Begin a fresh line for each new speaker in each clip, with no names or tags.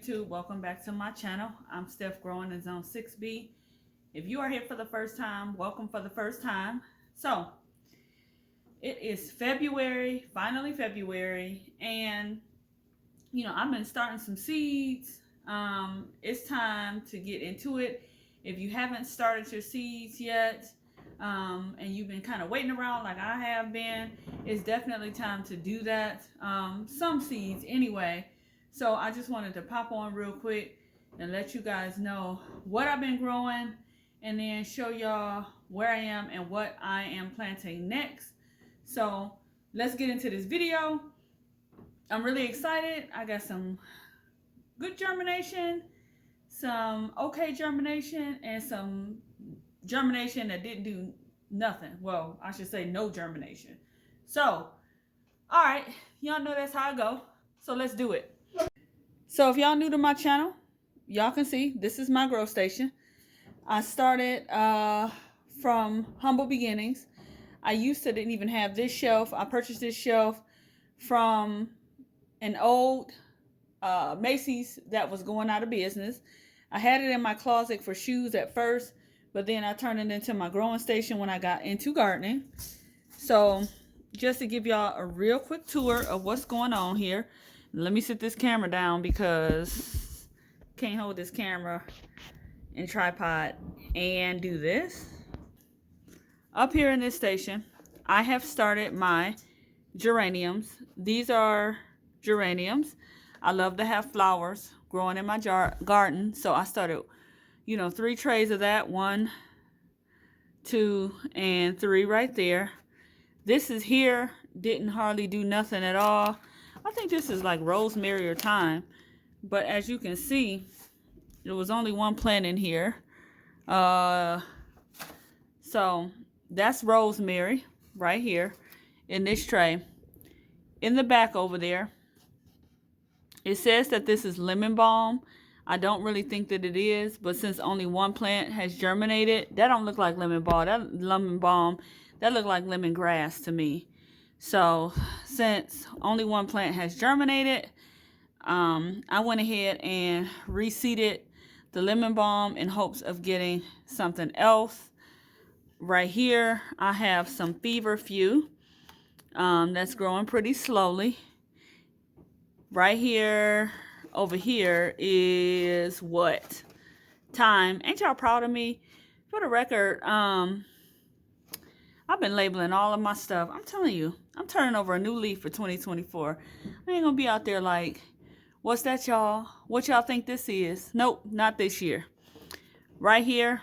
YouTube? Welcome back to my channel. I'm Steph, growing in Zone 6B. If you are here for the first time, welcome for the first time. So, it is February, finally February, and I've been starting some seeds. It's time to get into it. If you haven't started your seeds yet, and you've been kind of waiting around like I have been, it's definitely time to do that. Some seeds anyway. So I just wanted to pop on real quick and let you guys know what I've been growing, and then show y'all where I am and what I am planting next. So let's get into this video. I'm really excited. I got some good germination, some okay germination, and some germination that didn't do nothing. Well, I should say no germination. So, all right, y'all know that's how I go. So let's do it. So if y'all new to my channel, y'all can see this is my grow station. I started from humble beginnings. I didn't even have this shelf. I purchased this shelf from an old Macy's that was going out of business. I had it in my closet for shoes at first, but then I turned it into my growing station when I got into gardening. So just to give y'all a real quick tour of what's going on here. Let me sit this camera down because I can't hold this camera and tripod and do this. Up here in this station, I have started my geraniums. These are geraniums. I love to have flowers growing in my garden. So I started, 3 trays of that. 1, 2, and 3 right there. This is here. Didn't hardly do nothing at all. I think this is like rosemary or thyme. But as you can see, there was only 1 plant in here. So that's rosemary right here in this tray. In the back over there, it says that this is lemon balm. I don't really think that it is, but since only 1 plant has germinated, that don't look like lemon balm. That look like lemongrass to me. So since only 1 plant has germinated, I went ahead and reseeded the lemon balm in hopes of getting something else. Right here, I have some feverfew that's growing pretty slowly. Right here, over here is what? Thyme. Ain't y'all proud of me? For the record, I've been labeling all of my stuff. I'm telling you, I'm turning over a new leaf for 2024. I ain't gonna be out there like, what's that, y'all? What y'all think this is? Nope, not this year. Right here,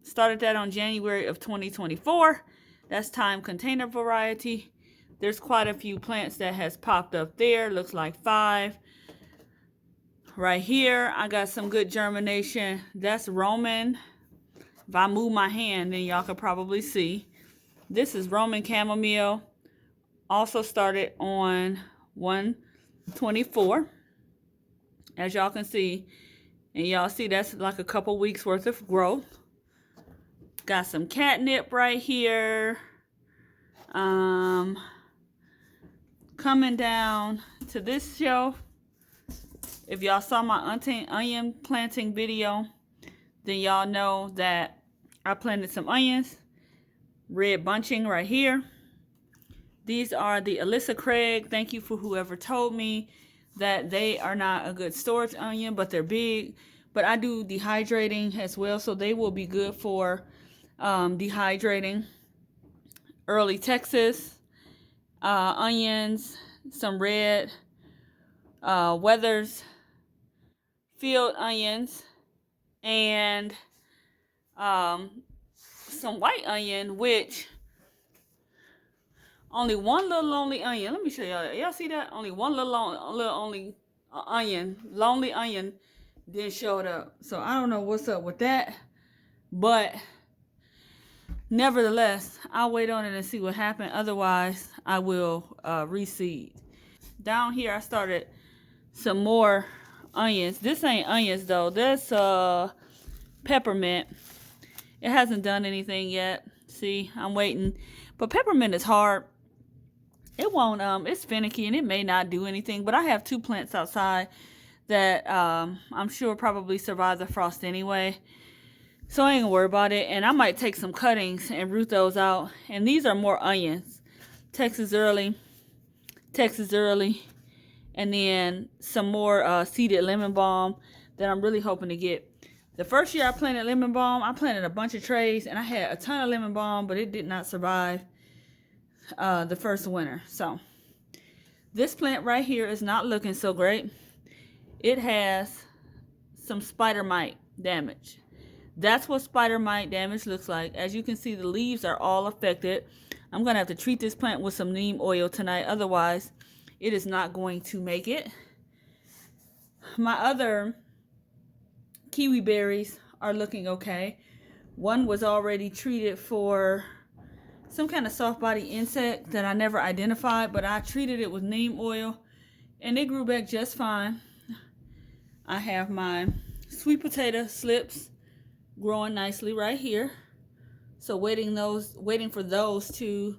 started that on January of 2024. That's thyme container variety. There's quite a few plants that has popped up there. Looks like 5. Right here, I got some good germination. That's Roman. If I move my hand, then y'all could probably see. This is Roman chamomile. Also started on 1/24. As y'all can see. And y'all see that's like a couple weeks worth of growth. Got some catnip right here. Coming down to this shelf. If y'all saw my onion planting video, then y'all know that I planted some onions. Red bunching right here. These are the Alyssa Craig. Thank you for whoever told me that they are not a good storage onion, but they're big. But I do dehydrating as well, so they will be good for dehydrating. Early Texas onions, some red Weathers field onions, and some white onion, which only 1 little lonely onion. Let me show y'all. Y'all see that? Only 1 little lonely onion then showed up. So I don't know what's up with that, but nevertheless, I'll wait on it and see what happened. Otherwise, I will reseed. Down here, I started some more onions. This ain't onions though. This peppermint. It hasn't done anything yet. See, I'm waiting. But peppermint is hard. It won't, it's finicky and it may not do anything. But I have 2 plants outside that I'm sure probably survive the frost anyway. So I ain't gonna worry about it. And I might take some cuttings and root those out. And these are more onions. Texas early, and then some more seeded lemon balm that I'm really hoping to get. The first year I planted lemon balm, I planted a bunch of trays and I had a ton of lemon balm, but it did not survive the first winter. So this plant right here is not looking so great. It has some spider mite damage. That's what spider mite damage looks like. As you can see, the leaves are all affected. I'm going to have to treat this plant with some neem oil tonight. Otherwise, it is not going to make it. My other kiwi berries are looking okay. One was already treated for some kind of soft body insect that I never identified, but I treated it with neem oil and it grew back just fine. I have my sweet potato slips growing nicely right here. So waiting for those to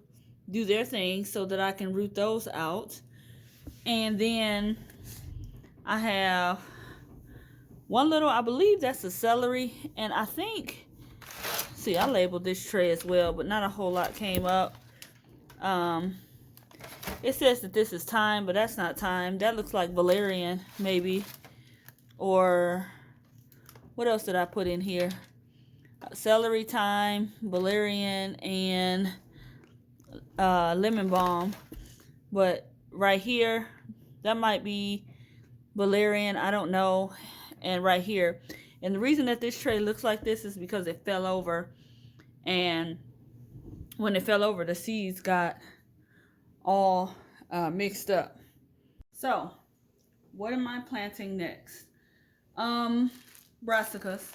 do their thing so that I can root those out. And then I have one little, I believe that's a celery, and I think, see, I labeled this tray as well, but not a whole lot came up. It says that this is thyme, but that's not thyme. That looks like valerian, maybe. Or what else did I put in here? Celery, thyme, valerian, and lemon balm. But right here, that might be valerian, I don't know. And right here, and the reason that this tray looks like this is because it fell over, and when it fell over, the seeds got all mixed up. So what am I planting next? Brassicas.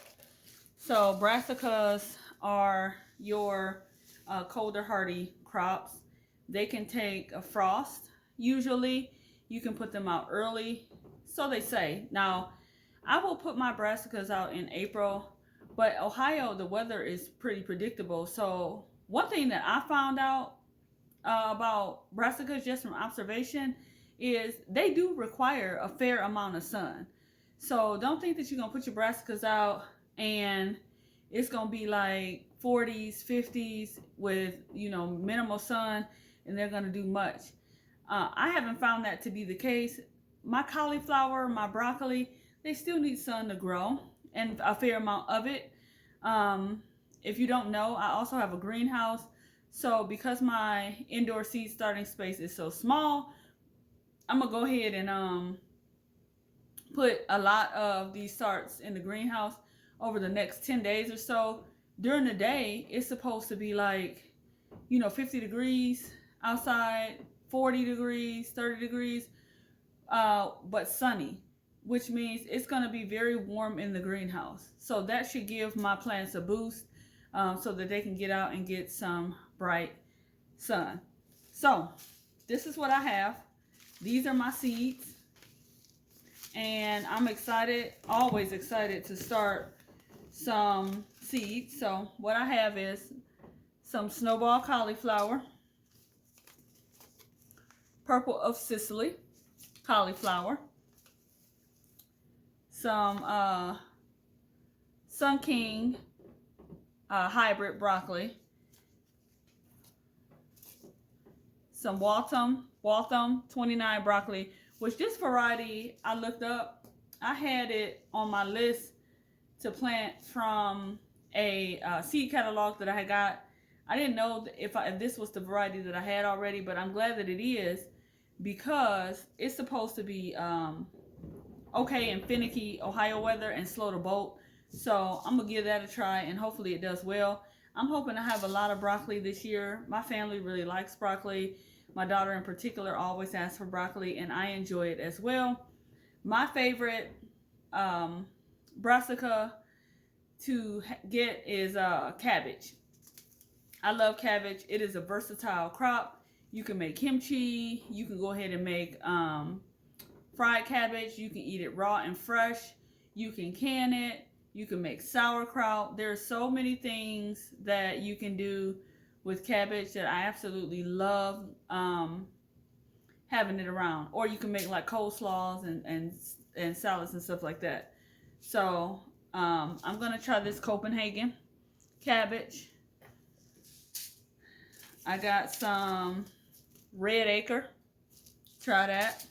So brassicas are your colder hardy crops. They can take a frost. Usually you can put them out early, so they say. Now I will put my brassicas out in April, but Ohio, the weather is pretty predictable. So one thing that I found out about brassicas just from observation is they do require a fair amount of sun. So don't think that you're gonna put your brassicas out and it's gonna be like 40s, 50s with, you know, minimal sun and they're gonna do much. I haven't found that to be the case. My cauliflower, my broccoli, they still need sun to grow, and a fair amount of it. If you don't know, I also have a greenhouse. So because my indoor seed starting space is so small, I'm gonna go ahead and put a lot of these starts in the greenhouse over the next 10 days or so. During the day, it's supposed to be like, you know, 50 degrees outside, 40 degrees, 30 degrees, but sunny, which means it's going to be very warm in the greenhouse. So that should give my plants a boost so that they can get out and get some bright sun. So this is what I have. These are my seeds. And I'm excited, always excited to start some seeds. So what I have is some snowball cauliflower, purple of Sicily cauliflower, some Sun King hybrid broccoli, some Waltham 29 broccoli, which this variety I looked up. I had it on my list to plant from a seed catalog that I had got. I didn't know if this was the variety that I had already, but I'm glad that it is, because it's supposed to be okay in finicky Ohio weather and slow to bolt. So I'm gonna give that a try and hopefully it does well. I'm hoping to have a lot of broccoli this year. My family really likes broccoli. My daughter in particular always asks for broccoli, and I enjoy it as well. My favorite brassica to get is cabbage. I love cabbage. It is a versatile crop. You can make kimchi. You can go ahead and make fried cabbage. You can eat it raw and fresh. You can can it. You can make sauerkraut. There are so many things that you can do with cabbage that I absolutely love having it around. Or you can make like coleslaws and and salads and stuff like that. So I'm gonna try this Copenhagen cabbage. I got some red acre. Try that.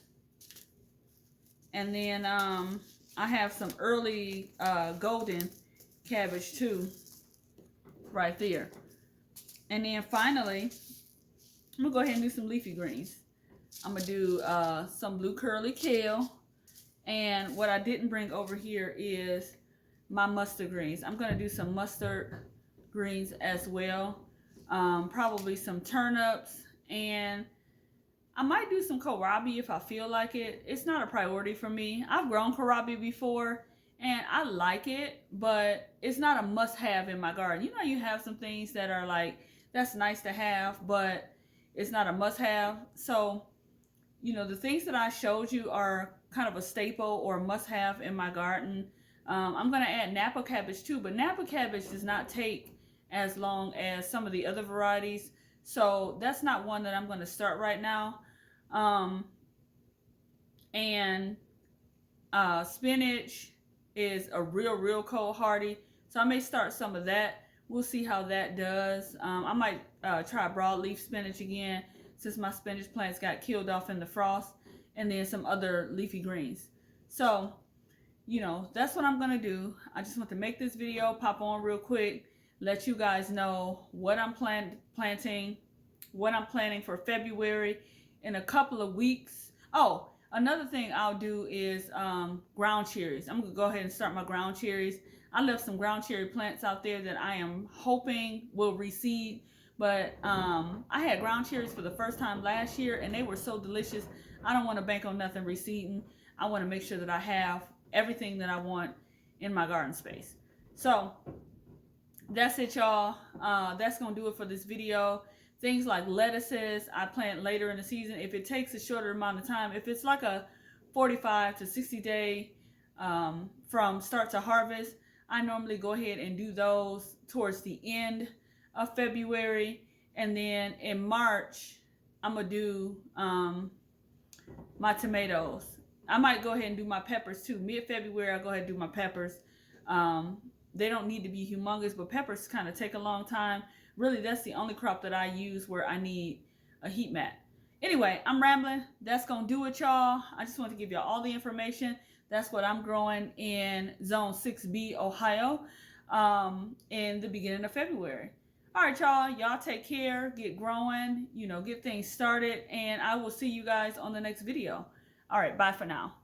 And then I have some early golden cabbage too, right there. And then finally, I'm gonna go ahead and do some leafy greens. I'm gonna do some blue curly kale. And what I didn't bring over here is my mustard greens. I'm gonna do some mustard greens as well. Probably some turnips, and I might do some kohlrabi if I feel like it. It's not a priority for me. I've grown kohlrabi before and I like it, but it's not a must-have in my garden. You know, you have some things that are like, that's nice to have, but it's not a must-have. So, you know, the things that I showed you are kind of a staple or must-have in my garden. I'm going to add Napa cabbage too, but Napa cabbage does not take as long as some of the other varieties. So that's not one that I'm going to start right now. Spinach is a real cold hardy. So I may start some of that. We'll see how that does. I might try broadleaf spinach again since my spinach plants got killed off in the frost, and then some other leafy greens. So, you know, that's what I'm going to do. I just want to make this video, pop on real quick, let you guys know what I'm planting, what I'm planning for February in a couple of weeks. Oh, another thing I'll do is ground cherries. I'm going to go ahead and start my ground cherries. I left some ground cherry plants out there that I am hoping will reseed. But I had ground cherries for the first time last year, and they were so delicious. I don't want to bank on nothing reseeding. I want to make sure that I have everything that I want in my garden space. So that's it, y'all. That's going to do it for this video. Things like lettuces, I plant later in the season. If it takes a shorter amount of time, if it's like a 45 to 60 day from start to harvest, I normally go ahead and do those towards the end of February. And then in March, I'm going to do my tomatoes. I might go ahead and do my peppers too. Mid-February, I'll go ahead and do my peppers. They don't need to be humongous, but peppers kind of take a long time. Really, that's the only crop that I use where I need a heat mat. Anyway, I'm rambling. That's going to do it, y'all. I just want to give y'all all the information. That's what I'm growing in Zone 6B, Ohio, in the beginning of February. All right, y'all. Y'all take care. Get growing. You know, get things started. And I will see you guys on the next video. All right, bye for now.